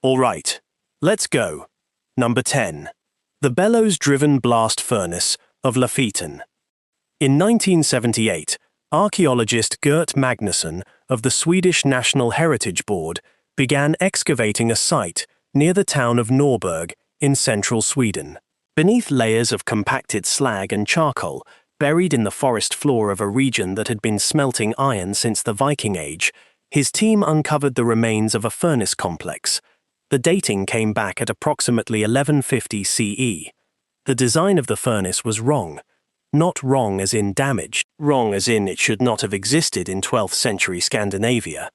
All right, let's go. Number 10. The Bellows-driven blast furnace of Lapphyttan. In 1978, archaeologist Gert Magnusson of the Swedish National Heritage Board began excavating a site near the town of Norrberg in central Sweden. Beneath layers of compacted slag and charcoal, buried in the forest floor of a region that had been smelting iron since the Viking Age, his team uncovered the remains of a furnace complex. The dating came back at approximately 1150 CE. The design of the furnace was wrong. Not wrong as in damaged, wrong as in it should not have existed in 12th century Scandinavia.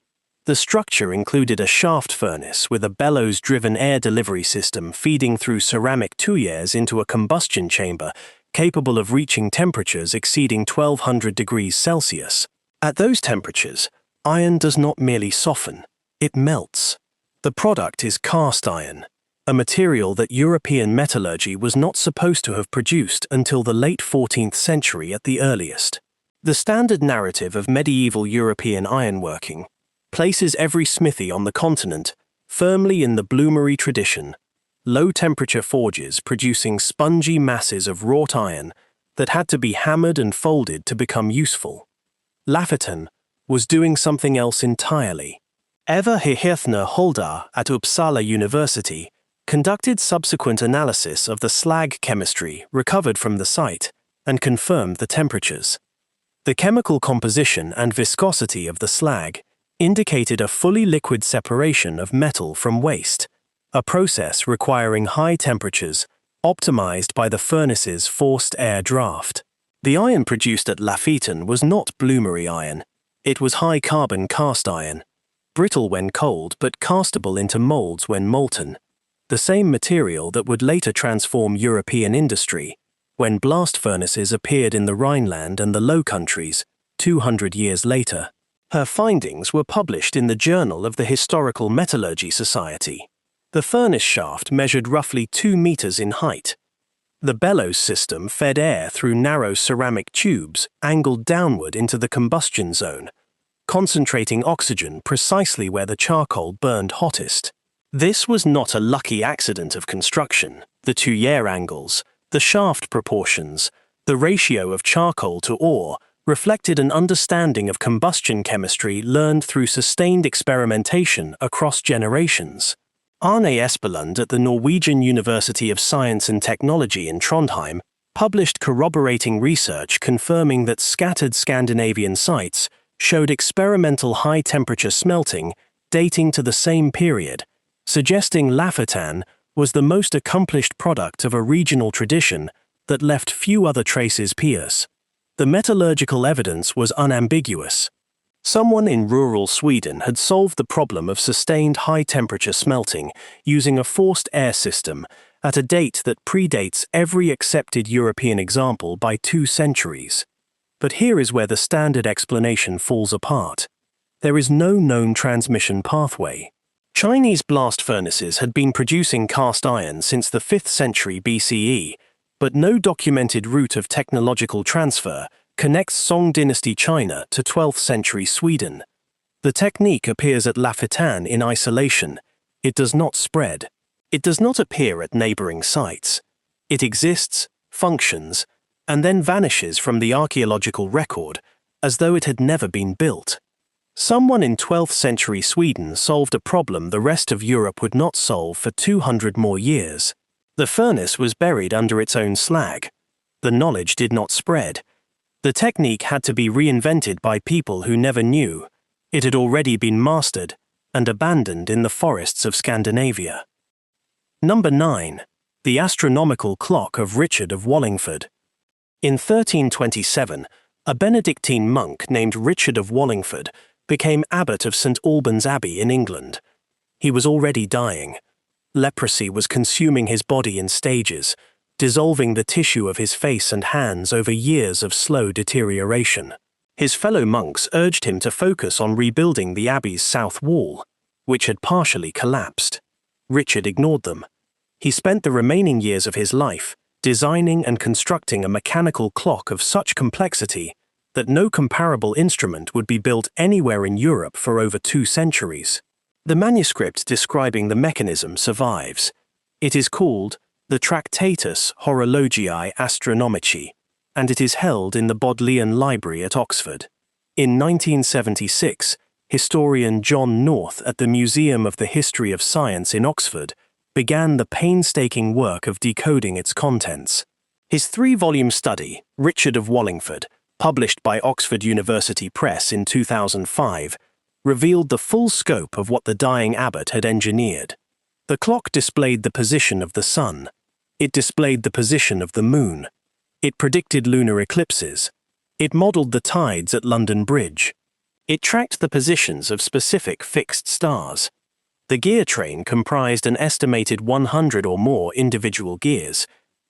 The structure included a shaft furnace with a bellows-driven air delivery system feeding through ceramic tuyères into a combustion chamber capable of reaching temperatures exceeding 1200 degrees Celsius. At those temperatures, iron does not merely soften, it melts. The product is cast iron, a material that European metallurgy was not supposed to have produced until the late 14th century at the earliest. The standard narrative of medieval European ironworking places every smithy on the continent firmly in the bloomery tradition, low-temperature forges producing spongy masses of wrought iron that had to be hammered and folded to become useful. Lapphyttan was doing something else entirely. Eva Hirthner Holdar at Uppsala University conducted subsequent analysis of the slag chemistry recovered from the site and confirmed the temperatures. The chemical composition and viscosity of the slag indicated a fully liquid separation of metal from waste, a process requiring high temperatures optimized by the furnace's forced air draft. The iron produced at Lapphyttan was not bloomery iron, it was high-carbon cast iron, brittle when cold but castable into molds when molten, the same material that would later transform European industry when blast furnaces appeared in the Rhineland and the Low Countries 200 years later. Her findings were published in the Journal of the Historical Metallurgy Society. The furnace shaft measured roughly 2 meters in height. The bellows system fed air through narrow ceramic tubes angled downward into the combustion zone, concentrating oxygen precisely where the charcoal burned hottest. This was not a lucky accident of construction. The tuyère angles, the shaft proportions, the ratio of charcoal to ore reflected an understanding of combustion chemistry learned through sustained experimentation across generations. Arne Espeland at the Norwegian University of Science and Technology in Trondheim published corroborating research confirming that scattered Scandinavian sites showed experimental high-temperature smelting dating to the same period, suggesting Lapphyttan was the most accomplished product of a regional tradition that left few other traces pierce. The metallurgical evidence was unambiguous. Someone in rural Sweden had solved the problem of sustained high-temperature smelting using a forced air system at a date that predates every accepted European example by 2 centuries. But here is where the standard explanation falls apart. There is no known transmission pathway. Chinese blast furnaces had been producing cast iron since the 5th century BCE, but no documented route of technological transfer connects Song dynasty China to 12th century Sweden. The technique appears at Lapphyttan in isolation. It does not spread. It does not appear at neighboring sites. It exists, functions, and then vanishes from the archaeological record as though it had never been built. Someone in 12th century Sweden solved a problem the rest of Europe would not solve for 200 more years. The furnace was buried under its own slag. The knowledge did not spread. The technique had to be reinvented by people who never knew. It had already been mastered and abandoned in the forests of Scandinavia. Number 9. The Astronomical Clock of Richard of Wallingford. In 1327, a Benedictine monk named Richard of Wallingford became abbot of St. Albans Abbey in England. He was already dying. Leprosy was consuming his body in stages, dissolving the tissue of his face and hands over years of slow deterioration. His fellow monks urged him to focus on rebuilding the abbey's south wall, which had partially collapsed. Richard ignored them. He spent the remaining years of his life designing and constructing a mechanical clock of such complexity that no comparable instrument would be built anywhere in Europe for over 2 centuries. The manuscript describing the mechanism survives. It is called the Tractatus Horologiae Astronomici, and it is held in the Bodleian Library at Oxford. In 1976, historian John North at the Museum of the History of Science in Oxford began the painstaking work of decoding its contents. His 3-volume study, Richard of Wallingford, published by Oxford University Press in 2005, revealed the full scope of what the dying abbot had engineered. The clock displayed the position of the sun. It displayed the position of the moon. It predicted lunar eclipses. It modelled the tides at London Bridge. It tracked the positions of specific fixed stars. The gear train comprised an estimated 100 or more individual gears,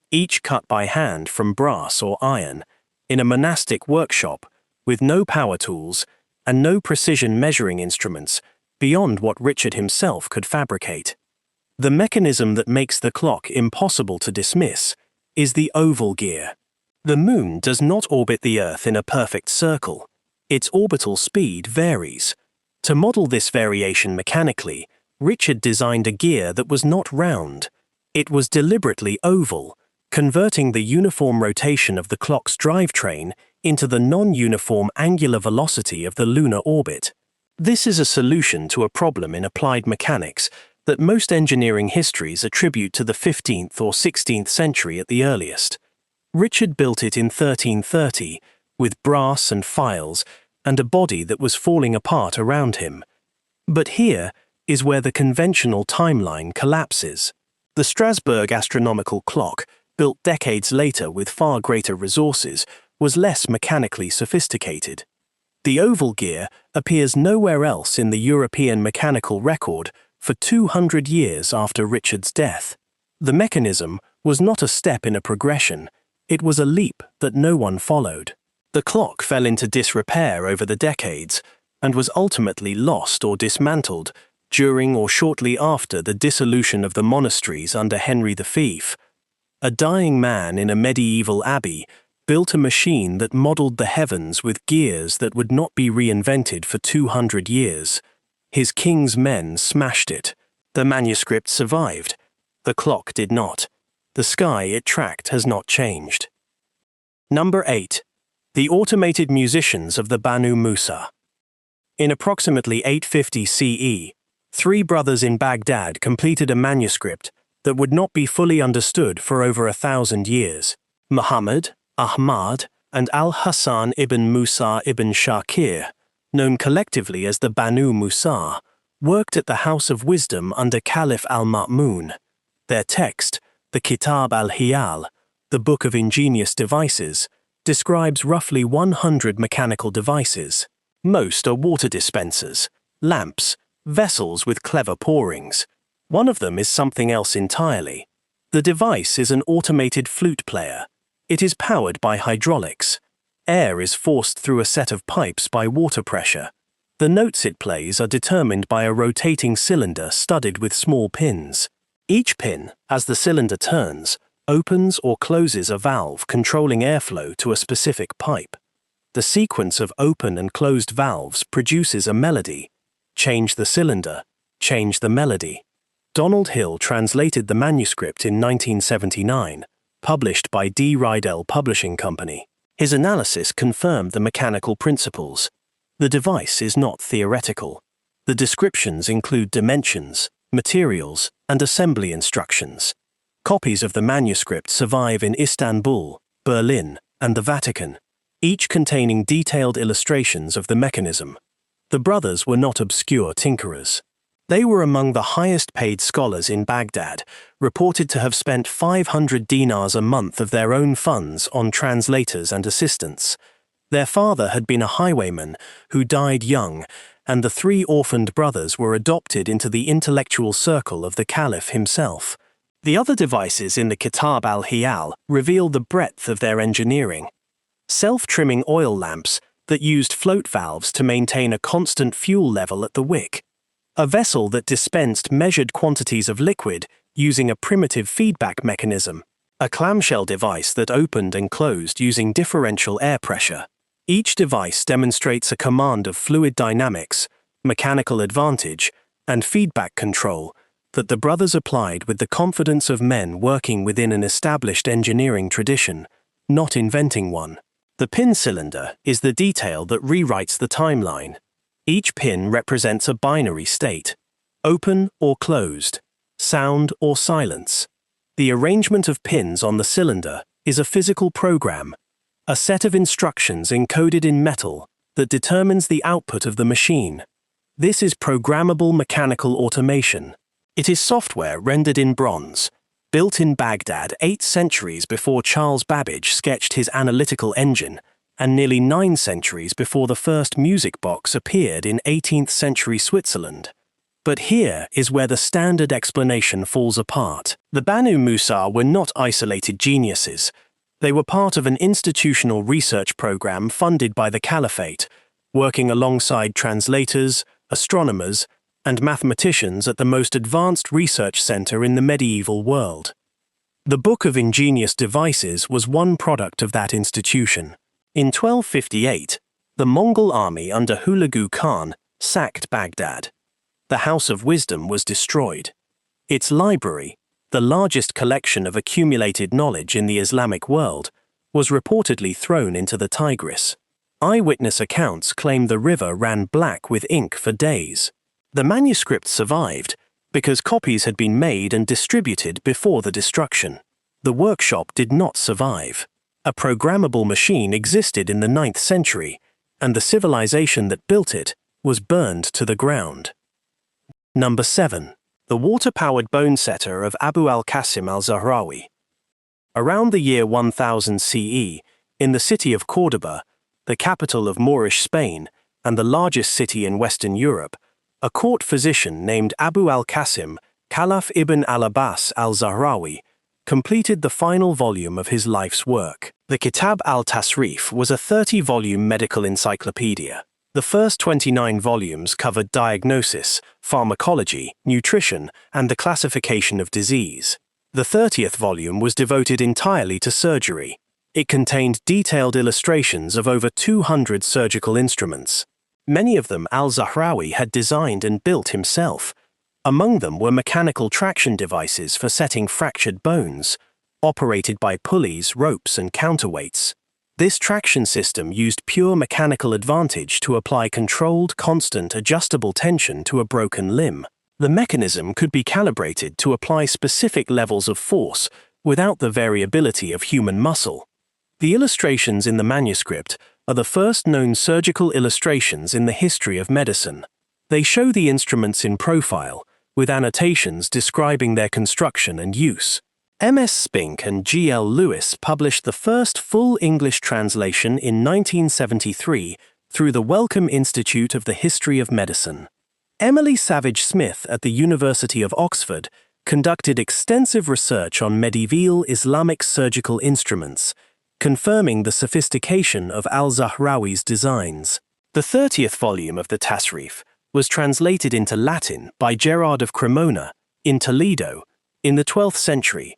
each cut by hand from brass or iron, in a monastic workshop with no power tools and no precision measuring instruments beyond what Richard himself could fabricate. The mechanism that makes the clock impossible to dismiss is the oval gear. The moon does not orbit the Earth in a perfect circle. Its orbital speed varies. To model this variation mechanically, Richard designed a gear that was not round. It was deliberately oval, converting the uniform rotation of the clock's drivetrain into the non-uniform angular velocity of the lunar orbit. This is a solution to a problem in applied mechanics that most engineering histories attribute to the 15th or 16th century at the earliest. Richard built it in 1330, with brass and files and a body that was falling apart around him. But here is where the conventional timeline collapses. The Strasbourg astronomical clock, built decades later with far greater resources, was less mechanically sophisticated. The oval gear appears nowhere else in the European mechanical record for 200 years after Richard's death. The mechanism was not a step in a progression, it was a leap that no one followed. The clock fell into disrepair over the decades and was ultimately lost or dismantled during or shortly after the dissolution of the monasteries under Henry V. A dying man in a medieval abbey built a machine that modelled the heavens with gears that would not be reinvented for 200 years. His king's men smashed it. The manuscript survived. The clock did not. The sky it tracked has not changed. Number 8. The automated musicians of the Banū Mūsā. In approximately 850 CE, 3 brothers in Baghdad completed a manuscript that would not be fully understood for over 1,000 years. Muhammad, Ahmad, and al-Hasan ibn Mūsā ibn Shakir, known collectively as the Banū Mūsā, worked at the House of Wisdom under Caliph al-Ma'mun. Their text, the Kitab al-Hiyal, the Book of Ingenious Devices, describes roughly 100 mechanical devices. Most are water dispensers, lamps, vessels with clever pourings. One of them is something else entirely. The device is an automated flute player. It is powered by hydraulics. Air is forced through a set of pipes by water pressure. The notes it plays are determined by a rotating cylinder studded with small pins. Each pin, as the cylinder turns, opens or closes a valve controlling airflow to a specific pipe. The sequence of open and closed valves produces a melody. Change the cylinder, change the melody. Donald Hill translated the manuscript in 1979, published by D. Rydell Publishing Company. His analysis confirmed the mechanical principles. The device is not theoretical. The descriptions include dimensions, materials, and assembly instructions. Copies of the manuscript survive in Istanbul, Berlin, and the Vatican, each containing detailed illustrations of the mechanism. The brothers were not obscure tinkerers. They were among the highest-paid scholars in Baghdad, reported to have spent 500 dinars a month of their own funds on translators and assistants. Their father had been a highwayman who died young, and the 3 orphaned brothers were adopted into the intellectual circle of the Caliph himself. The other devices in the Kitab al-Hiyal reveal the breadth of their engineering. Self-trimming oil lamps that used float valves to maintain a constant fuel level at the wick. A vessel that dispensed measured quantities of liquid using a primitive feedback mechanism. A clamshell device that opened and closed using differential air pressure. Each device demonstrates a command of fluid dynamics, mechanical advantage, and feedback control that the brothers applied with the confidence of men working within an established engineering tradition, not inventing one. The pin cylinder is the detail that rewrites the timeline. Each pin represents a binary state: open or closed, sound or silence. The arrangement of pins on the cylinder is a physical program, a set of instructions encoded in metal that determines the output of the machine. This is programmable mechanical automation. It is software rendered in bronze, built in Baghdad 8 centuries before Charles Babbage sketched his analytical engine, and nearly 9 centuries before the first music box appeared in 18th century Switzerland. But here is where the standard explanation falls apart. The Banū Mūsā were not isolated geniuses. They were part of an institutional research program funded by the Caliphate, working alongside translators, astronomers, and mathematicians at the most advanced research center in the medieval world. The Book of Ingenious Devices was one product of that institution. In 1258, the Mongol army under Hulagu Khan sacked Baghdad. The House of Wisdom was destroyed. Its library, the largest collection of accumulated knowledge in the Islamic world, was reportedly thrown into the Tigris. Eyewitness accounts claim the river ran black with ink for days. The manuscript survived because copies had been made and distributed before the destruction. The workshop did not survive. A programmable machine existed in the 9th century, and the civilization that built it was burned to the ground. Number 7. The water-powered bone setter of Abu al-Qasim al-Zahrawi. Around the year 1000 CE, in the city of Córdoba, the capital of Moorish Spain and the largest city in Western Europe, a court physician named Abu al-Qasim, Khalaf ibn al-Abbas al-Zahrawi, completed the final volume of his life's work. The Kitab al-Tasrif was a 30-volume medical encyclopedia. The first 29 volumes covered diagnosis, pharmacology, nutrition, and the classification of disease. The 30th volume was devoted entirely to surgery. It contained detailed illustrations of over 200 surgical instruments. Many of them al-Zahrawi had designed and built himself. Among them were mechanical traction devices for setting fractured bones, operated by pulleys, ropes, and counterweights. This traction system used pure mechanical advantage to apply controlled, constant, adjustable tension to a broken limb. The mechanism could be calibrated to apply specific levels of force without the variability of human muscle. The illustrations in the manuscript are the first known surgical illustrations in the history of medicine. They show the instruments in profile, with annotations describing their construction and use. M.S. Spink and G.L. Lewis published the first full English translation in 1973 through the Wellcome Institute of the History of Medicine. Emily Savage Smith at the University of Oxford conducted extensive research on medieval Islamic surgical instruments, confirming the sophistication of al-Zahrawi's designs. The 30th volume of the Tasrif was translated into Latin by Gerard of Cremona in Toledo in the 12th century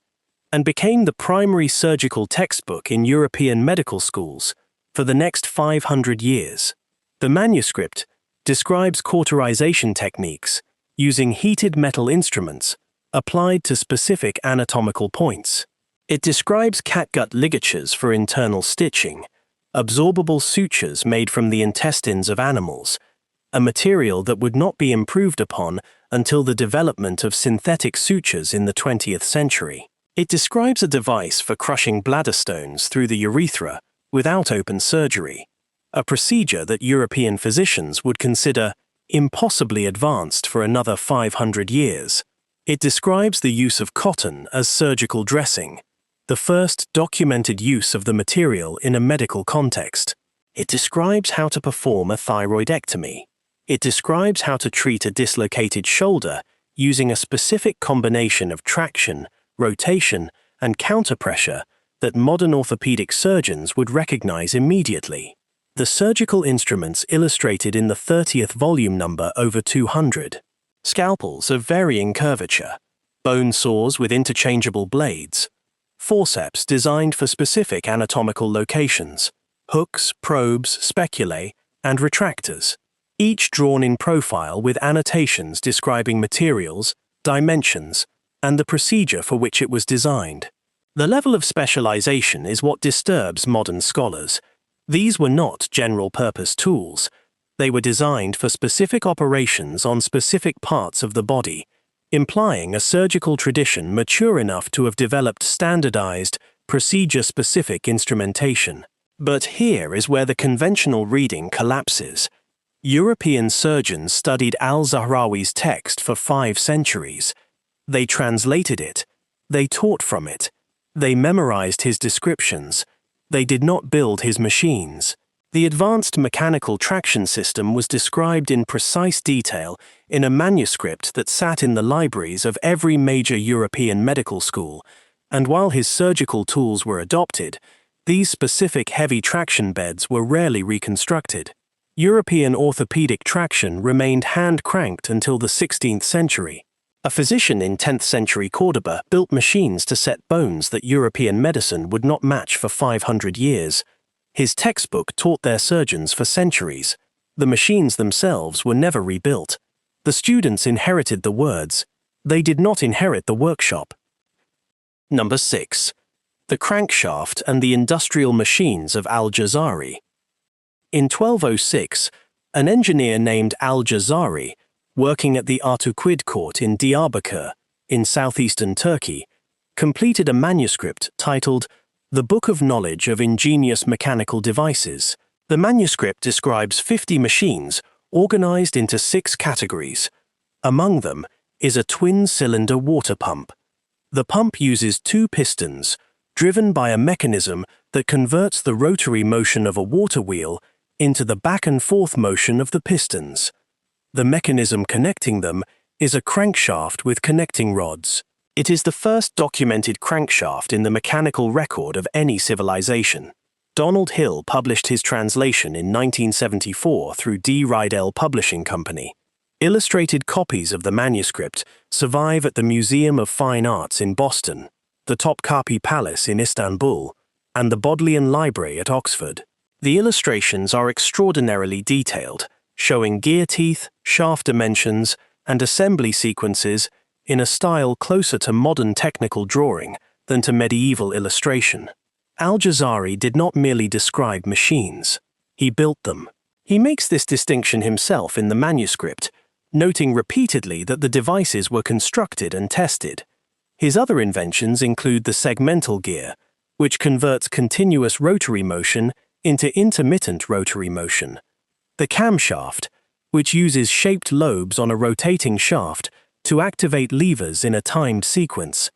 and became the primary surgical textbook in European medical schools for the next 500 years. The manuscript describes cauterization techniques using heated metal instruments applied to specific anatomical points. It describes catgut ligatures for internal stitching, absorbable sutures made from the intestines of animals, a material that would not be improved upon until the development of synthetic sutures in the 20th century. It describes a device for crushing bladder stones through the urethra without open surgery, a procedure that European physicians would consider impossibly advanced for another 500 years. It describes the use of cotton as surgical dressing, the first documented use of the material in a medical context. It describes how to perform a thyroidectomy. It describes how to treat a dislocated shoulder using a specific combination of traction, rotation, and counterpressure that modern orthopedic surgeons would recognize immediately. The surgical instruments illustrated in the 30th volume number over 200. Scalpels of varying curvature, bone saws with interchangeable blades, forceps designed for specific anatomical locations, hooks, probes, speculae, and retractors. each drawn in profile with annotations describing materials, dimensions, and the procedure for which it was designed. The level of specialization is what disturbs modern scholars. These were not general-purpose tools. They were designed for specific operations on specific parts of the body, implying a surgical tradition mature enough to have developed standardized, procedure-specific instrumentation. But here is where the conventional reading collapses. European surgeons studied al-Zahrawi's text for 5 centuries. They translated it. They taught from it. They memorized his descriptions. They did not build his machines. The advanced mechanical traction system was described in precise detail in a manuscript that sat in the libraries of every major European medical school, and while his surgical tools were adopted, these specific heavy traction beds were rarely reconstructed. European orthopedic traction remained hand-cranked until the 16th century. A physician in 10th century Cordoba built machines to set bones that European medicine would not match for 500 years. His textbook taught their surgeons for centuries. The machines themselves were never rebuilt. The students inherited the words. They did not inherit the workshop. Number 6. The crankshaft and the industrial machines of al-Jazari. In 1206, an engineer named al-Jazari, working at the Automaton in Diyarbakir, in southeastern Turkey, completed a manuscript titled The Book of Knowledge of Ingenious Mechanical Devices. The manuscript describes 50 machines organized into 6 categories. Among them is a twin-cylinder water pump. The pump uses 2 pistons, driven by a mechanism that converts the rotary motion of a water wheel into the back-and-forth motion of the pistons. The mechanism connecting them is a crankshaft with connecting rods. It is the first documented crankshaft in the mechanical record of any civilization. Donald Hill published his translation in 1974 through D. Rydell Publishing Company. Illustrated copies of the manuscript survive at the Museum of Fine Arts in Boston, the Topkapi Palace in Istanbul, and the Bodleian Library at Oxford. The illustrations are extraordinarily detailed, showing gear teeth, shaft dimensions, and assembly sequences in a style closer to modern technical drawing than to medieval illustration. Al-Jazari did not merely describe machines. He built them. He makes this distinction himself in the manuscript, noting repeatedly that the devices were constructed and tested. His other inventions include the segmental gear, which converts continuous rotary motion into intermittent rotary motion, the camshaft, which uses shaped lobes on a rotating shaft to activate levers in a timed sequence,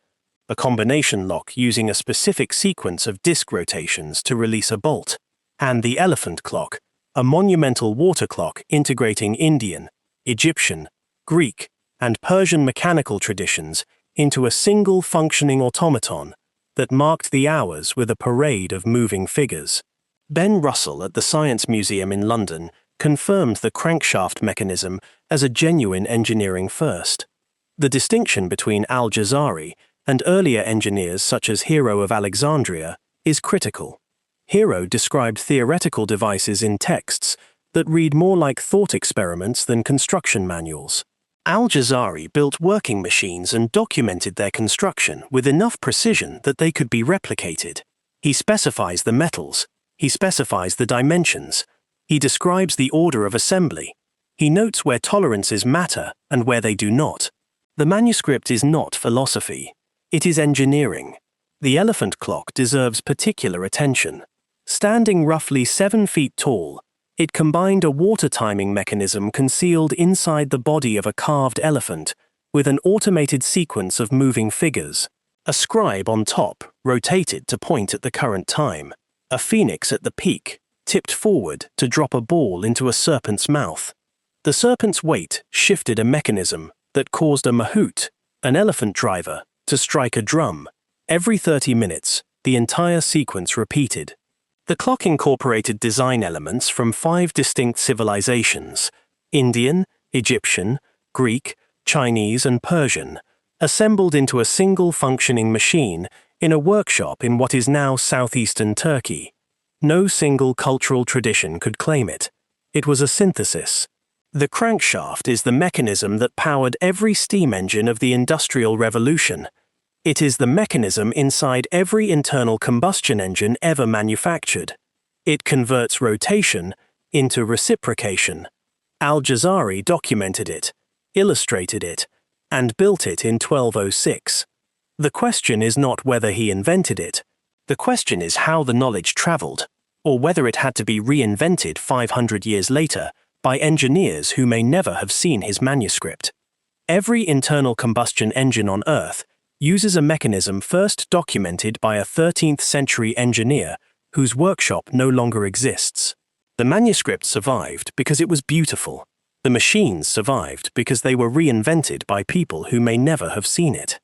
a combination lock using a specific sequence of disc rotations to release a bolt, and the elephant clock, a monumental water clock integrating Indian, Egyptian, Greek, and Persian mechanical traditions into a single functioning automaton that marked the hours with a parade of moving figures. Ben Russell at the Science Museum in London confirmed the crankshaft mechanism as a genuine engineering first. The distinction between al-Jazari and earlier engineers such as Hero of Alexandria is critical. Hero described theoretical devices in texts that read more like thought experiments than construction manuals. Al-Jazari built working machines and documented their construction with enough precision that they could be replicated. He specifies the metals. He specifies the dimensions. He describes the order of assembly. He notes where tolerances matter and where they do not. The manuscript is not philosophy. It is engineering. The elephant clock deserves particular attention. Standing roughly 7 feet tall, it combined a water timing mechanism concealed inside the body of a carved elephant with an automated sequence of moving figures. A scribe on top rotated to point at the current time. A phoenix at the peak tipped forward to drop a ball into a serpent's mouth. The serpent's weight shifted a mechanism that caused a mahout, an elephant driver, to strike a drum. Every 30 minutes, the entire sequence repeated. The clock incorporated design elements from 5 distinct civilizations: Indian, Egyptian, Greek, Chinese, and Persian, assembled into a single functioning machine in a workshop in what is now southeastern Turkey. No single cultural tradition could claim it. It was a synthesis. The crankshaft is the mechanism that powered every steam engine of the Industrial Revolution. It is the mechanism inside every internal combustion engine ever manufactured. It converts rotation into reciprocation. Al-Jazari documented it, illustrated it, and built it in 1206. The question is not whether he invented it. The question is how the knowledge traveled, or whether it had to be reinvented 500 years later by engineers who may never have seen his manuscript. Every internal combustion engine on Earth uses a mechanism first documented by a 13th century engineer whose workshop no longer exists. The manuscript survived because it was beautiful. The machines survived because they were reinvented by people who may never have seen it.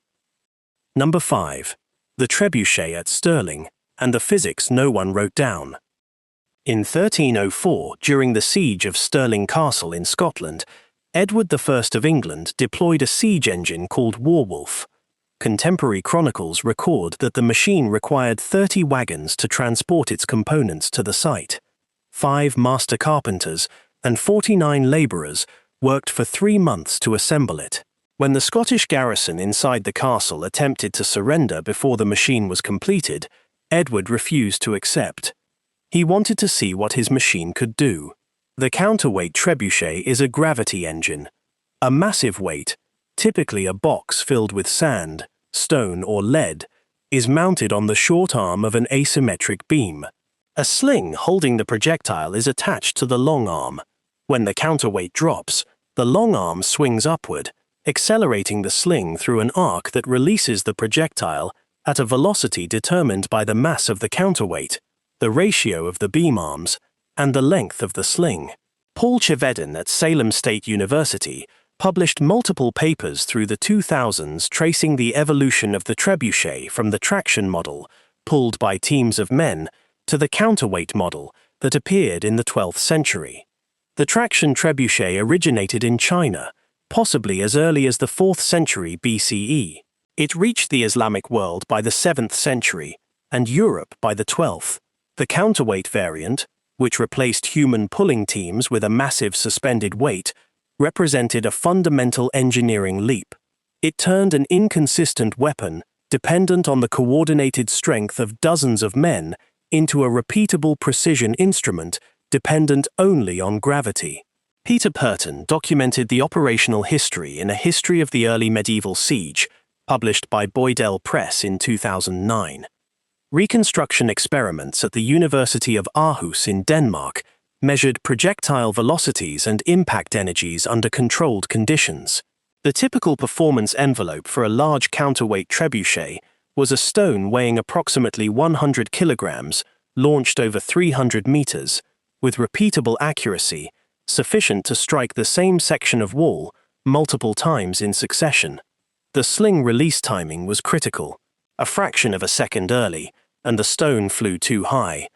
Number 5. The Trebuchet at Stirling, and the physics no one wrote down. In 1304, during the siege of Stirling Castle in Scotland, Edward I of England deployed a siege engine called Warwolf. Contemporary chronicles record that the machine required 30 wagons to transport its components to the site. 5 master carpenters and 49 labourers worked for 3 months to assemble it. When the Scottish garrison inside the castle attempted to surrender before the machine was completed, Edward refused to accept. He wanted to see what his machine could do. The counterweight trebuchet is a gravity engine. A massive weight, typically a box filled with sand, stone or lead, is mounted on the short arm of an asymmetric beam. A sling holding the projectile is attached to the long arm. When the counterweight drops, the long arm swings upward, accelerating the sling through an arc that releases the projectile at a velocity determined by the mass of the counterweight, the ratio of the beam arms, and the length of the sling. Paul Chevedden at Salem State University published multiple papers through the 2000s tracing the evolution of the trebuchet from the traction model, pulled by teams of men, to the counterweight model that appeared in the 12th century. The traction trebuchet originated in China, possibly as early as the 4th century BCE. It reached the Islamic world by the 7th century, and Europe by the 12th. The counterweight variant, which replaced human pulling teams with a massive suspended weight, represented a fundamental engineering leap. It turned an inconsistent weapon, dependent on the coordinated strength of dozens of men, into a repeatable precision instrument dependent only on gravity. Peter Purton documented the operational history in A History of the Early Medieval Siege, published by Boydell Press in 2009. Reconstruction experiments at the University of Aarhus in Denmark measured projectile velocities and impact energies under controlled conditions. The typical performance envelope for a large counterweight trebuchet was a stone weighing approximately 100 kilograms, launched over 300 meters, with repeatable accuracy, sufficient to strike the same section of wall multiple times in succession. The sling release timing was critical. A fraction of a second early, and the stone flew too high.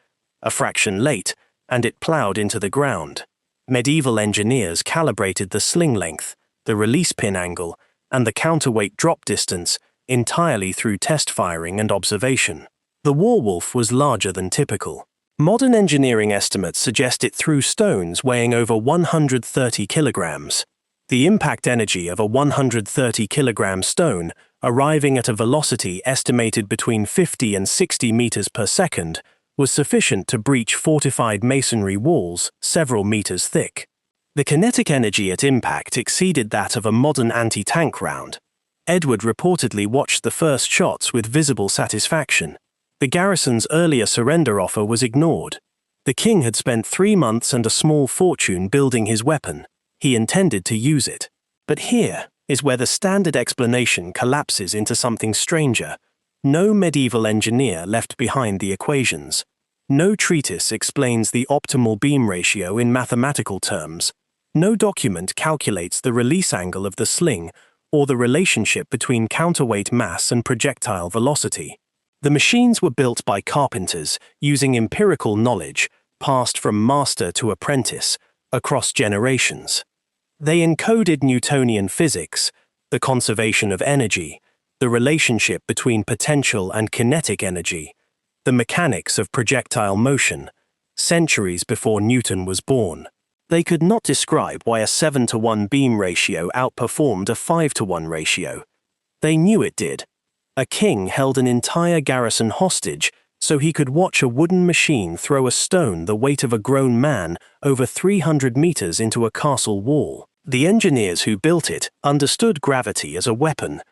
A fraction late, and it ploughed into the ground. Medieval engineers calibrated the sling length, the release pin angle, and the counterweight drop distance entirely through test firing and observation. The Warwolf was larger than typical. Modern engineering estimates suggest it threw stones weighing over 130 kilograms. The impact energy of a 130 kilogram stone arriving at a velocity estimated between 50 and 60 meters per second was sufficient to breach fortified masonry walls several meters thick. The kinetic energy at impact exceeded that of a modern anti-tank round. Edward reportedly watched the first shots with visible satisfaction. The garrison's earlier surrender offer was ignored. The king had spent 3 months and a small fortune building his weapon. He intended to use it. But here is where the standard explanation collapses into something stranger. No medieval engineer left behind the equations. No treatise explains the optimal beam ratio in mathematical terms. No document calculates the release angle of the sling or the relationship between counterweight mass and projectile velocity. The machines were built by carpenters using empirical knowledge passed from master to apprentice across generations. They encoded Newtonian physics, the conservation of energy, the relationship between potential and kinetic energy, the mechanics of projectile motion, centuries before Newton was born. They could not describe why a 7-to-1 beam ratio outperformed a 5-to-1 ratio. They knew it did. A king held an entire garrison hostage so he could watch a wooden machine throw a stone the weight of a grown man over 300 meters into a castle wall. The engineers who built it understood gravity as a weapon.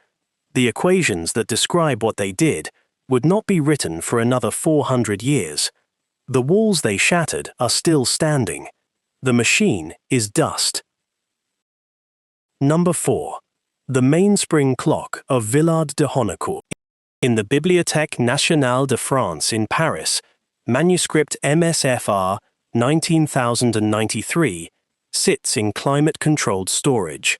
The equations that describe what they did would not be written for another 400 years. The walls they shattered are still standing. The machine is dust. Number 4. The Mainspring clock of Villard de Honnecourt. In the Bibliothèque nationale de France in Paris, manuscript MSFR 19093 sits in climate-controlled storage.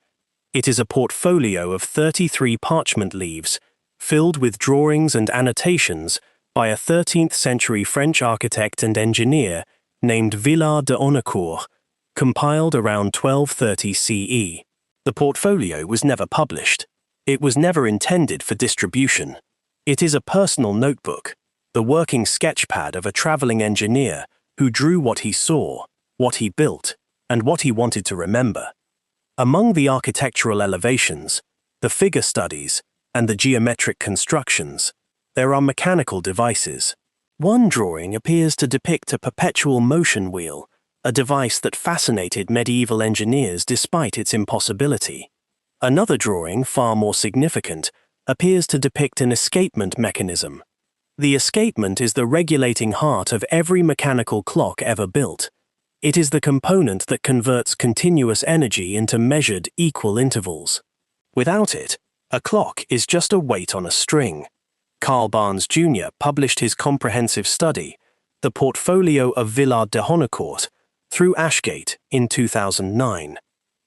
It is a portfolio of 33 parchment leaves, filled with drawings and annotations by a 13th-century French architect and engineer named Villard de Honnecourt, compiled around 1230 CE. The portfolio was never published. It was never intended for distribution. It is a personal notebook, the working sketchpad of a traveling engineer who drew what he saw, what he built, and what he wanted to remember. Among the architectural elevations, the figure studies, and the geometric constructions, there are mechanical devices. One drawing appears to depict a perpetual motion wheel, a device that fascinated medieval engineers despite its impossibility. Another drawing, far more significant, appears to depict an escapement mechanism. The escapement is the regulating heart of every mechanical clock ever built. It is the component that converts continuous energy into measured, equal intervals. Without it, a clock is just a weight on a string. Carl Barnes Jr. published his comprehensive study, The Portfolio of Villard de Honnecourt, through Ashgate in 2009.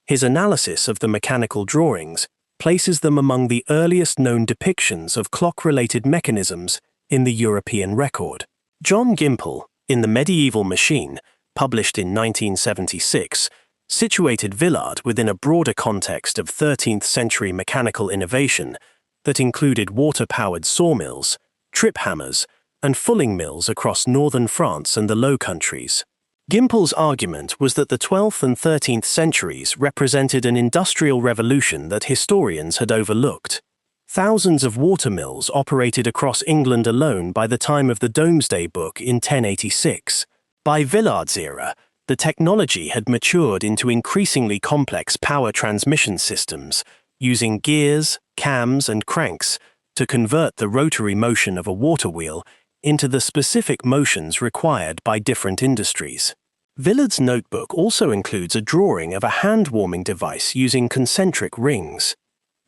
His analysis of the mechanical drawings places them among the earliest known depictions of clock-related mechanisms in the European record. John Gimple, in The Medieval Machine, published in 1976, situated Villard within a broader context of 13th-century mechanical innovation that included water-powered sawmills, trip hammers, and fulling mills across northern France and the Low Countries. Gimple's argument was that the 12th and 13th centuries represented an industrial revolution that historians had overlooked. Thousands of watermills operated across England alone by the time of the Domesday Book in 1086. By Villard's era, the technology had matured into increasingly complex power transmission systems, using gears, cams, and cranks to convert the rotary motion of a water wheel into the specific motions required by different industries. Villard's notebook also includes a drawing of a hand-warming device using concentric rings.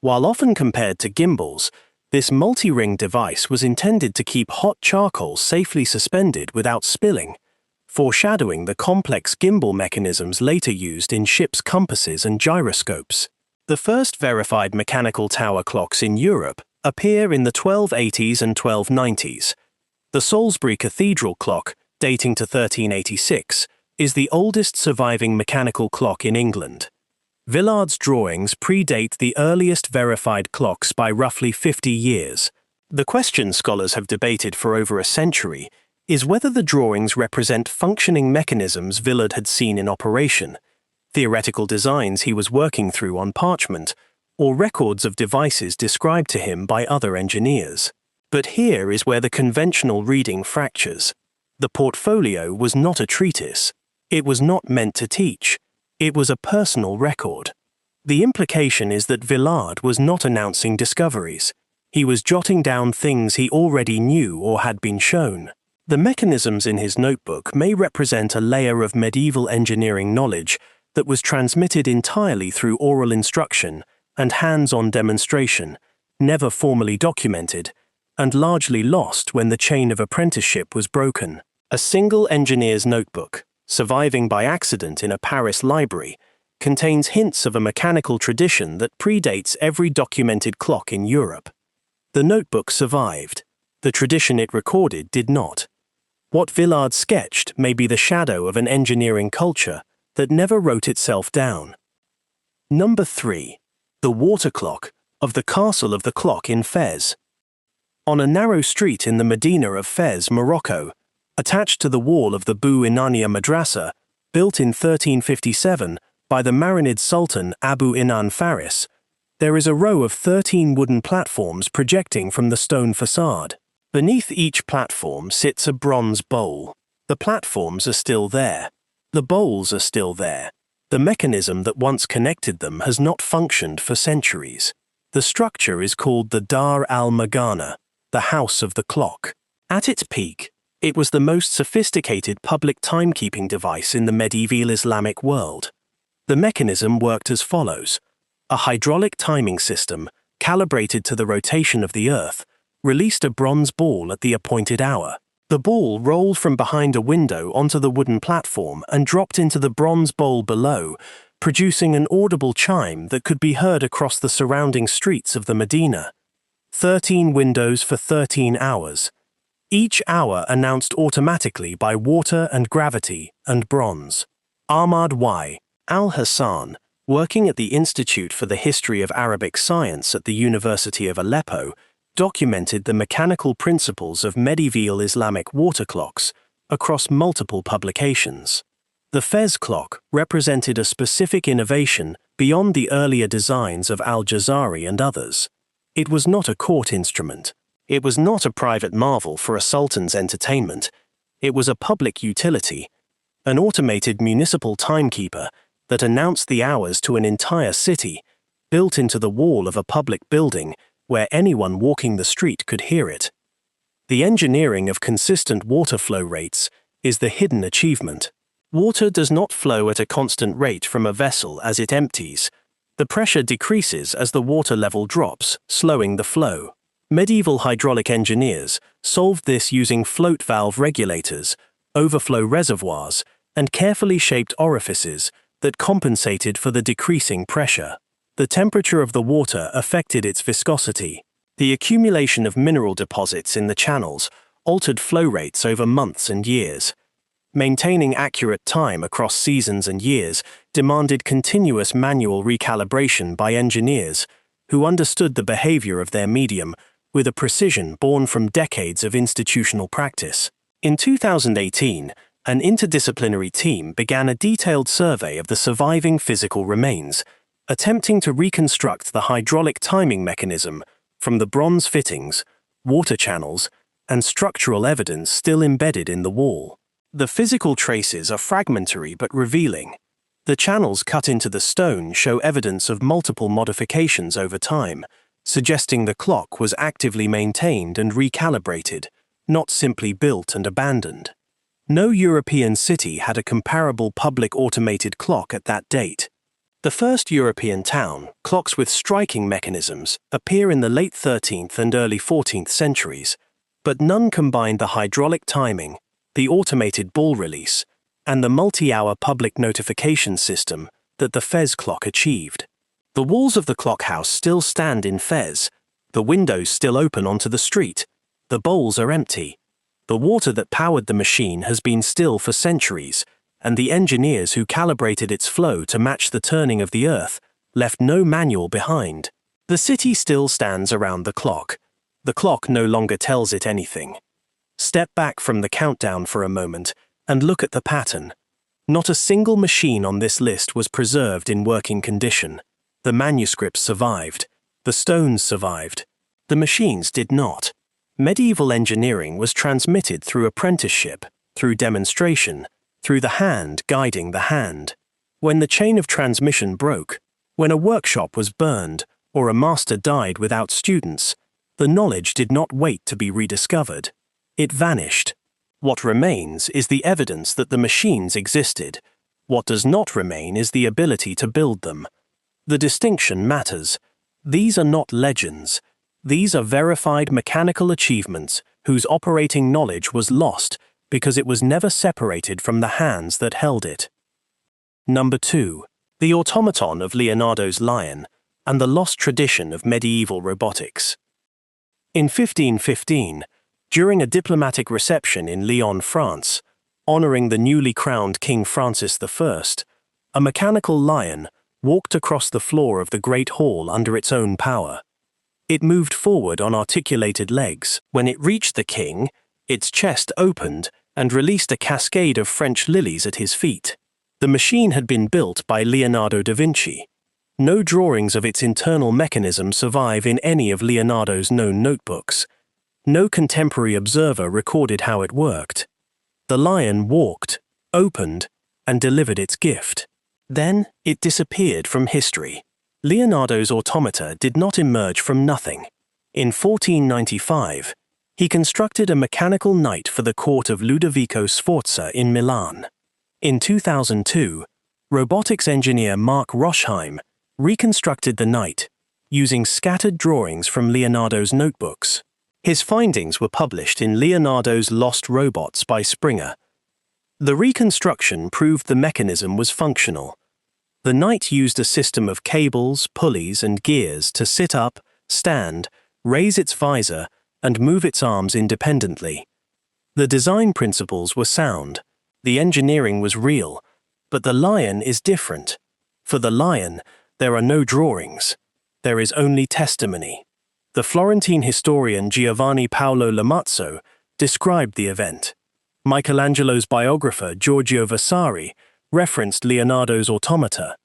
While often compared to gimbals, this multi-ring device was intended to keep hot charcoal safely suspended without spilling, foreshadowing the complex gimbal mechanisms later used in ships' compasses and gyroscopes. The first verified mechanical tower clocks in Europe appear in the 1280s and 1290s. The Salisbury Cathedral clock, dating to 1386, is the oldest surviving mechanical clock in England. Villard's drawings predate the earliest verified clocks by roughly 50 years. The question scholars have debated for over a century is whether the drawings represent functioning mechanisms Villard had seen in operation, theoretical designs he was working through on parchment, or records of devices described to him by other engineers. But here is where the conventional reading fractures. The portfolio was not a treatise. It was not meant to teach. It was a personal record. The implication is that Villard was not announcing discoveries. He was jotting down things he already knew or had been shown. The mechanisms in his notebook may represent a layer of medieval engineering knowledge that was transmitted entirely through oral instruction and hands-on demonstration, never formally documented, and largely lost when the chain of apprenticeship was broken. A single engineer's notebook, surviving by accident in a Paris library, contains hints of a mechanical tradition that predates every documented clock in Europe. The notebook survived. The tradition it recorded did not. What Villard sketched may be the shadow of an engineering culture that never wrote itself down. Number 3. The water clock of the Castle of the Clock in Fez. On a narrow street in the Medina of Fez, Morocco, attached to the wall of the Bu Inania Madrasa, built in 1357 by the Marinid Sultan Abu Inan Faris, there is a row of 13 wooden platforms projecting from the stone facade. Beneath each platform sits a bronze bowl. The platforms are still there. The bowls are still there. The mechanism that once connected them has not functioned for centuries. The structure is called the Dar al-Magana, the House of the Clock. At its peak, it was the most sophisticated public timekeeping device in the medieval Islamic world. The mechanism worked as follows. A hydraulic timing system, calibrated to the rotation of the Earth, released a bronze ball at the appointed hour. The ball rolled from behind a window onto the wooden platform and dropped into the bronze bowl below, producing an audible chime that could be heard across the surrounding streets of the Medina. 13 windows for 13 hours. Each hour announced automatically by water and gravity and bronze. Ahmad Y. al-Hassan, working at the Institute for the History of Arabic Science at the University of Aleppo, documented the mechanical principles of medieval Islamic water clocks across multiple publications. The Fez clock represented a specific innovation beyond the earlier designs of al-Jazari and others. It was not a court instrument. It was not a private marvel for a sultan's entertainment. It was a public utility, an automated municipal timekeeper that announced the hours to an entire city, built into the wall of a public building where anyone walking the street could hear it. The engineering of consistent water flow rates is the hidden achievement. Water does not flow at a constant rate from a vessel as it empties. The pressure decreases as the water level drops, slowing the flow. Medieval hydraulic engineers solved this using float valve regulators, overflow reservoirs, and carefully shaped orifices that compensated for the decreasing pressure. The temperature of the water affected its viscosity. The accumulation of mineral deposits in the channels altered flow rates over months and years. Maintaining accurate time across seasons and years demanded continuous manual recalibration by engineers who understood the behavior of their medium with a precision born from decades of institutional practice. In 2018, an interdisciplinary team began a detailed survey of the surviving physical remains, attempting to reconstruct the hydraulic timing mechanism from the bronze fittings, water channels, and structural evidence still embedded in the wall. The physical traces are fragmentary but revealing. The channels cut into the stone show evidence of multiple modifications over time, suggesting the clock was actively maintained and recalibrated, not simply built and abandoned. No European city had a comparable public automated clock at that date. The first European town, clocks with striking mechanisms, appear in the late 13th and early 14th centuries, but none combined the hydraulic timing, the automated ball release, and the multi-hour public notification system that the Fez clock achieved. The walls of the clock house still stand in Fez, the windows still open onto the street, the bowls are empty. The water that powered the machine has been still for centuries, and the engineers who calibrated its flow to match the turning of the Earth left no manual behind. The city still stands around the clock. The clock no longer tells it anything. Step back from the countdown for a moment and look at the pattern. Not a single machine on this list was preserved in working condition. The manuscripts survived. The stones survived. The machines did not. Medieval engineering was transmitted through apprenticeship, through demonstration, through the hand guiding the hand. When the chain of transmission broke, when a workshop was burned, or a master died without students, the knowledge did not wait to be rediscovered. It vanished. What remains is the evidence that the machines existed. What does not remain is the ability to build them. The distinction matters. These are not legends. These are verified mechanical achievements whose operating knowledge was lost because it was never separated from the hands that held it. Number 2. The Automaton of Leonardo's Lion and the Lost Tradition of Medieval Robotics. In 1515, during a diplomatic reception in Lyon, France, honoring the newly crowned King Francis I, a mechanical lion walked across the floor of the Great Hall under its own power. It moved forward on articulated legs. When it reached the king, its chest opened and released a cascade of French lilies at his feet. The machine had been built by Leonardo da Vinci. No drawings of its internal mechanism survive in any of Leonardo's known notebooks. No contemporary observer recorded how it worked. The lion walked, opened, and delivered its gift. Then it disappeared from history. Leonardo's automata did not emerge from nothing. In 1495, he constructed a mechanical knight for the court of Ludovico Sforza in Milan. In 2002, robotics engineer Mark Roschheim reconstructed the knight, using scattered drawings from Leonardo's notebooks. His findings were published in Leonardo's Lost Robots by Springer. The reconstruction proved the mechanism was functional. The knight used a system of cables, pulleys, and gears to sit up, stand, raise its visor, and move its arms independently. The design principles were sound, the engineering was real, but the lion is different. For the lion, there are no drawings. There is only testimony. The Florentine historian Giovanni Paolo Lamazzo described the event. Michelangelo's biographer Giorgio Vasari referenced Leonardo's automata.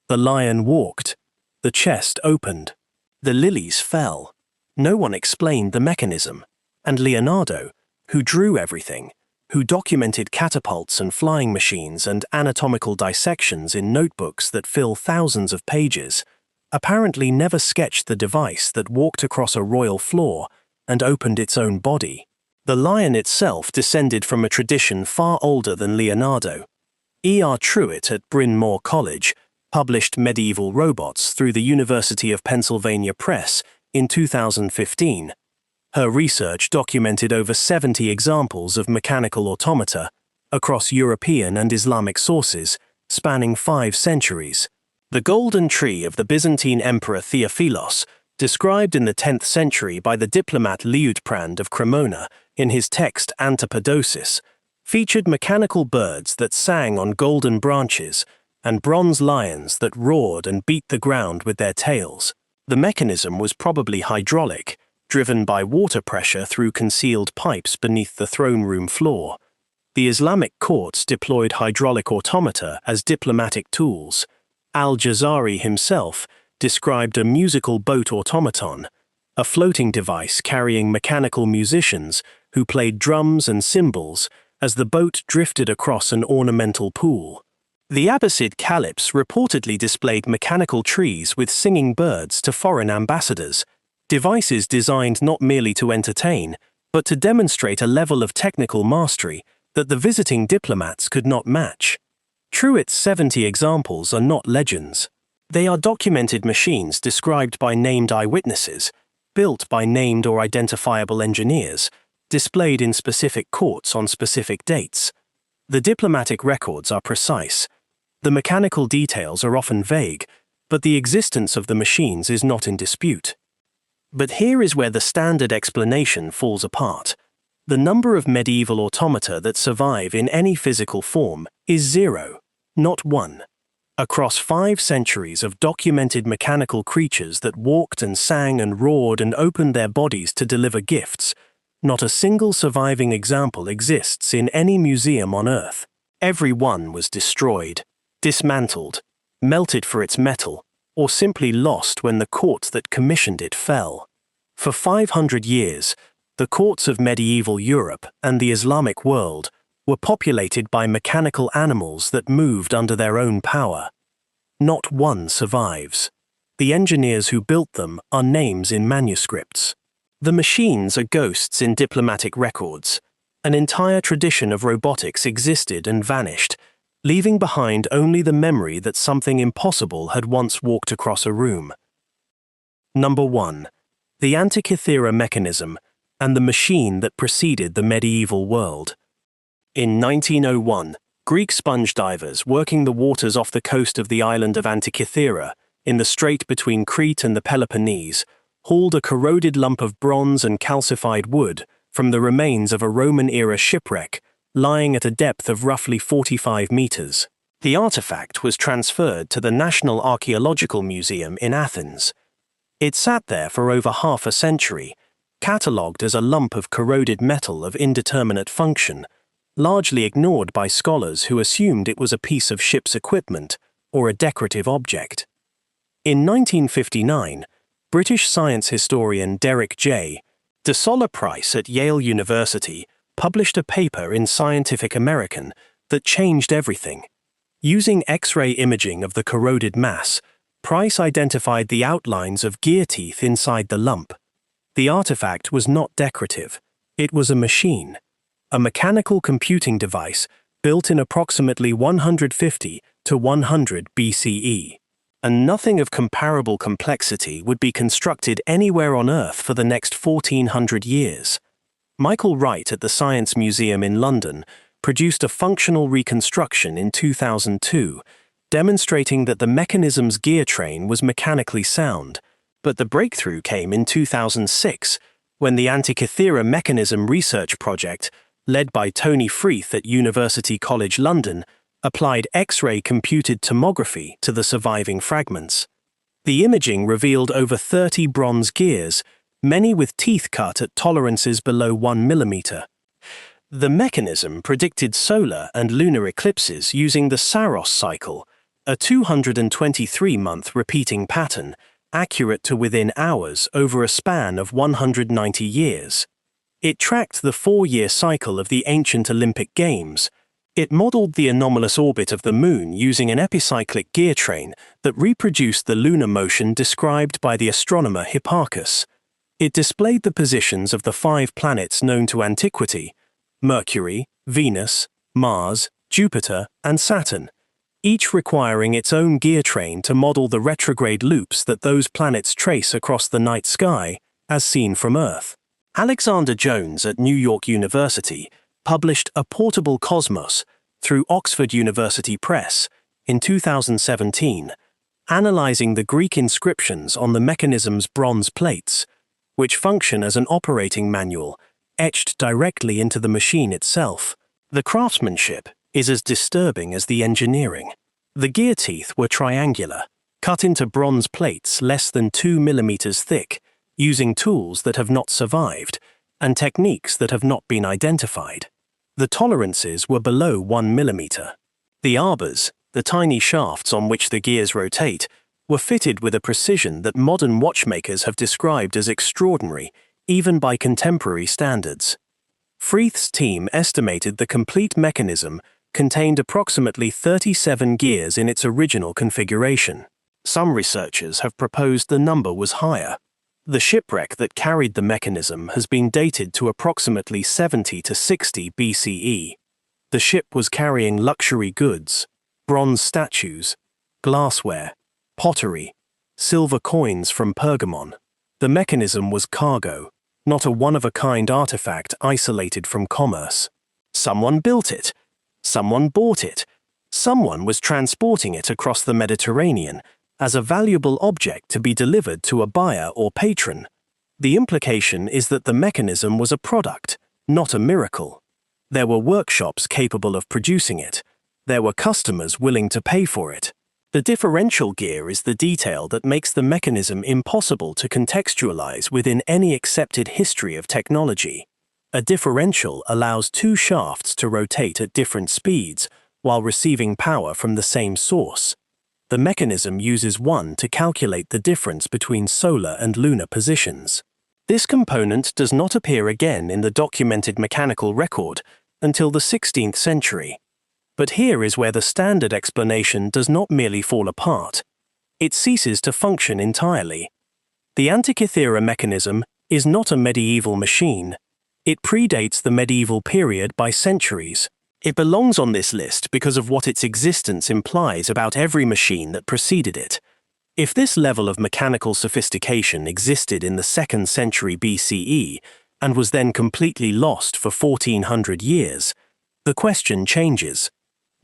The lion walked. The chest opened. The lilies fell. No one explained the mechanism. And Leonardo, who drew everything, who documented catapults and flying machines and anatomical dissections in notebooks that fill thousands of pages, apparently never sketched the device that walked across a royal floor and opened its own body. The lion itself descended from a tradition far older than Leonardo. E.R. Truitt at Bryn Mawr College published Medieval Robots through the University of Pennsylvania Press in 2015. Her research documented over 70 examples of mechanical automata across European and Islamic sources, spanning 5 centuries. The golden tree of the Byzantine Emperor Theophilos, described in the 10th century by the diplomat Liutprand of Cremona in his text Antipodosis, featured mechanical birds that sang on golden branches and bronze lions that roared and beat the ground with their tails. The mechanism was probably hydraulic, driven by water pressure through concealed pipes beneath the throne room floor. The Islamic courts deployed hydraulic automata as diplomatic tools. Al-Jazari himself described a musical boat automaton, a floating device carrying mechanical musicians who played drums and cymbals as the boat drifted across an ornamental pool. The Abbasid caliphs reportedly displayed mechanical trees with singing birds to foreign ambassadors, devices designed not merely to entertain, but to demonstrate a level of technical mastery that the visiting diplomats could not match. Truitt's 70 examples are not legends. They are documented machines described by named eyewitnesses, built by named or identifiable engineers, displayed in specific courts on specific dates. The diplomatic records are precise. The mechanical details are often vague, but the existence of the machines is not in dispute. But here is where the standard explanation falls apart. The number of medieval automata that survive in any physical form is 0, not 1. Across 5 centuries of documented mechanical creatures that walked and sang and roared and opened their bodies to deliver gifts, not a single surviving example exists in any museum on Earth. Every one was destroyed, dismantled, melted for its metal, or simply lost when the court that commissioned it fell. For 500 years, the courts of medieval Europe and the Islamic world were populated by mechanical animals that moved under their own power. Not one survives. The engineers who built them are names in manuscripts. The machines are ghosts in diplomatic records. An entire tradition of robotics existed and vanished, leaving behind only the memory that something impossible had once walked across a room. Number 1. The Antikythera mechanism and the machine that preceded the medieval world. In 1901, Greek sponge divers working the waters off the coast of the island of Antikythera, in the strait between Crete and the Peloponnese, hauled a corroded lump of bronze and calcified wood from the remains of a Roman-era shipwreck lying at a depth of roughly 45 meters. The artifact was transferred to the National Archaeological Museum in Athens. It sat there for over half a century, catalogued as a lump of corroded metal of indeterminate function, largely ignored by scholars who assumed it was a piece of ship's equipment or a decorative object. In 1959, British science historian Derek J. de Soller Price at Yale University published a paper in Scientific American that changed everything. Using X-ray imaging of the corroded mass, Price identified the outlines of gear teeth inside the lump. The artifact was not decorative. It was a machine, a mechanical computing device built in approximately 150 to 100 BCE. And nothing of comparable complexity would be constructed anywhere on Earth for the next 1400 years. Michael Wright at the Science Museum in London produced a functional reconstruction in 2002, demonstrating that the mechanism's gear train was mechanically sound. But the breakthrough came in 2006, when the Antikythera mechanism research project, led by Tony Freeth at University College London, applied X-ray computed tomography to the surviving fragments. The imaging revealed over 30 bronze gears, many with teeth cut at tolerances below 1 mm. The mechanism predicted solar and lunar eclipses using the Saros cycle, a 223-month repeating pattern, accurate to within hours over a span of 190 years. It tracked the 4-year cycle of the ancient Olympic Games. It modeled the anomalous orbit of the Moon using an epicyclic gear train that reproduced the lunar motion described by the astronomer Hipparchus. It displayed the positions of the 5 planets known to antiquity: Mercury, Venus, Mars, Jupiter, and Saturn, each requiring its own gear train to model the retrograde loops that those planets trace across the night sky, as seen from Earth. Alexander Jones at New York University published A Portable Cosmos through Oxford University Press in 2017, analyzing the Greek inscriptions on the mechanism's bronze plates, which function as an operating manual etched directly into the machine itself. The craftsmanship is as disturbing as the engineering. The gear teeth were triangular, cut into bronze plates less than 2 mm thick, using tools that have not survived and techniques that have not been identified. The tolerances were below 1 mm. The arbors, the tiny shafts on which the gears rotate, were fitted with a precision that modern watchmakers have described as extraordinary, even by contemporary standards. Freeth's team estimated the complete mechanism contained approximately 37 gears in its original configuration. Some researchers have proposed the number was higher. The shipwreck that carried the mechanism has been dated to approximately 70 to 60 BCE. The ship was carrying luxury goods, bronze statues, glassware, pottery, silver coins from Pergamon. The mechanism was cargo, not a one-of-a-kind artifact isolated from commerce. Someone built it. Someone bought it. Someone was transporting it across the Mediterranean as a valuable object to be delivered to a buyer or patron. The implication is that the mechanism was a product, not a miracle. There were workshops capable of producing it. There were customers willing to pay for it. The differential gear is the detail that makes the mechanism impossible to contextualize within any accepted history of technology. A differential allows 2 shafts to rotate at different speeds while receiving power from the same source. The mechanism uses one to calculate the difference between solar and lunar positions. This component does not appear again in the documented mechanical record until the 16th century. But here is where the standard explanation does not merely fall apart. It ceases to function entirely. The Antikythera mechanism is not a medieval machine. It predates the medieval period by centuries. It belongs on this list because of what its existence implies about every machine that preceded it. If this level of mechanical sophistication existed in the 2nd century BCE and was then completely lost for 1400 years, the question changes.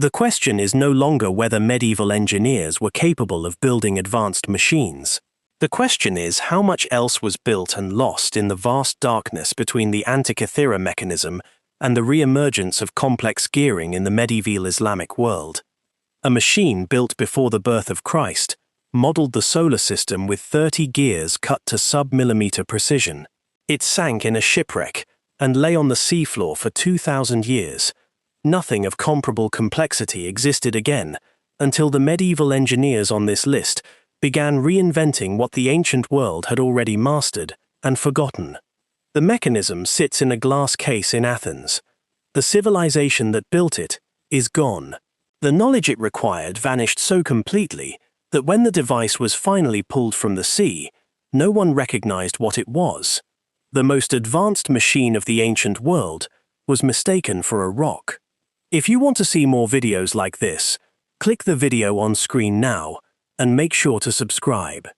The question is no longer whether medieval engineers were capable of building advanced machines. The question is how much else was built and lost in the vast darkness between the Antikythera mechanism and the re-emergence of complex gearing in the medieval Islamic world. A machine built before the birth of Christ modeled the solar system with 30 gears cut to sub-millimeter precision. It sank in a shipwreck and lay on the seafloor for 2,000 years, Nothing of comparable complexity existed again until the medieval engineers on this list began reinventing what the ancient world had already mastered and forgotten. The mechanism sits in a glass case in Athens. The civilization that built it is gone. The knowledge it required vanished so completely that when the device was finally pulled from the sea, no one recognized what it was. The most advanced machine of the ancient world was mistaken for a rock. If you want to see more videos like this, click the video on screen now and make sure to subscribe.